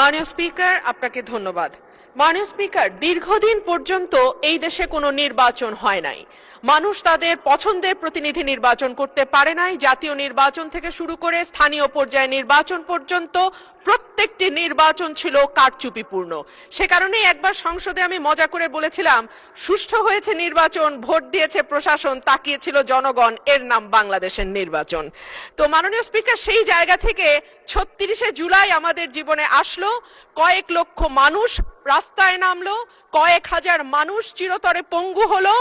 মাননীয় স্পিকার, আপনাকে ধন্যবাদ। মাননীয় স্পিকার, দীর্ঘদিন পর্যন্ত এই দেশে কোনো নির্বাচন হয় নাই। মানুষ তাদের পছন্দের প্রতিনিধি নির্বাচন করতে পারে নাই। জাতীয় নির্বাচন থেকে শুরু করে স্থানীয় পর্যায়ে নির্বাচন পর্যন্ত প্রত্যেকটি নির্বাচন ছিল কারচুপিপূর্ণ। সে কারণেই একবার সংসদে আমি মজা করে বলেছিলাম, সুষ্ঠু হয়েছে নির্বাচন, ভোট দিয়েছে প্রশাসন, তাকিয়েছিল জনগণ, এর নাম বাংলাদেশের নির্বাচন। তো মাননীয় স্পিকার, সেই জায়গা থেকে ৩৬শে জুলাই আমাদের জীবনে আসলো, কয়েক লক্ষ মানুষ রাস্তায় নামলো, কয়েক হাজার মানুষ চিরতরে পঙ্গু হলো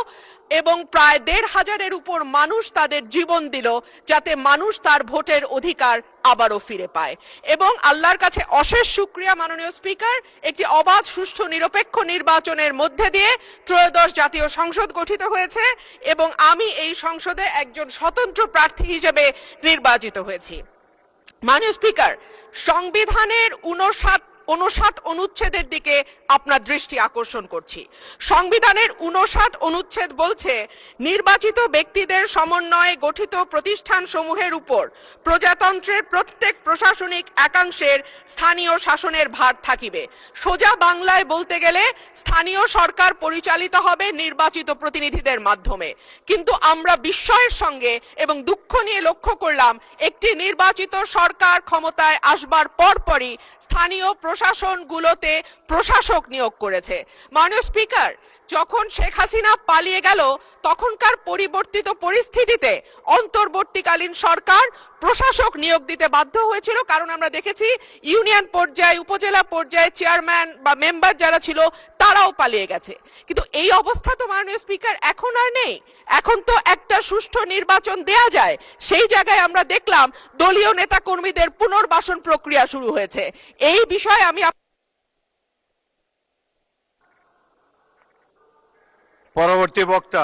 এবং প্রায় ১৫০০-এর উপর মানুষ তাদের জীবন দিল যাতে মানুষ তার ভোটের অধিকার আবারও ফিরে পায়। এবং আল্লাহর কাছে অশেষ শুকরিয়া মাননীয় স্পিকার, একটি অবাধ, সুষ্ঠু, নিরপেক্ষ নির্বাচনের মধ্যে দিয়ে ত্রয়োদশ জাতীয় সংসদ গঠিত হয়েছে এবং আমি এই সংসদে একজন স্বতন্ত্র প্রার্থী হিসেবে নির্বাচিত হয়েছি। মাননীয় স্পিকার, সংবিধানের ৫৯ অনুচ্ছেদের দিকে আপনার দৃষ্টি আকর্ষণ করছি। সংবিধানের ৫৯ অনুচ্ছেদ বলছে, নির্বাচিত ব্যক্তিদের সমন্বয়ে গঠিত প্রতিষ্ঠান সমূহের উপর প্রজাতন্ত্রের প্রত্যেক প্রশাসনিক একাংশের স্থানীয় শাসনের ভার থাকিবে। সোজা বাংলায় বলতে গেলে স্থানীয় সরকার পরিচালিত হবে নির্বাচিত প্রতিনিধিদের মাধ্যমে। কিন্তু আমরা বিস্ময়ের সঙ্গে এবং দুঃখ নিয়ে লক্ষ্য করলাম, একটি নির্বাচিত সরকার ক্ষমতায় আসবার পরপরই স্থানীয় প্রশাসনগুলোতে প্রশাসক নিয়োগ করেছে। মাননীয় স্পিকার, যখন শেখ হাসিনা পালিয়ে গেল তখনকার পরিবর্তিত পরিস্থিতিতে অন্তর্বর্তীকালীন সরকার প্রশাসক নিয়োগ দিতে বাধ্য হয়েছিল, কারণ আমরা দেখেছি ইউনিয়ন পর্যায়ে, উপজেলা পর্যায়ে চেয়ারম্যান বা মেম্বার যারা ছিল তারাও পালিয়ে গেছে। কিন্তু এই অবস্থা তো মাননীয় স্পিকার এখন আর নেই। এখন তো একটা সুষ্ঠু নির্বাচন দেয়া যায়। সেই জায়গায় আমরা দেখলাম দলীয় নেতা কর্মীদের পুনর্বাসন প্রক্রিয়া শুরু হয়েছে। এই বিষয়ে আমি পরবর্তী বক্তা।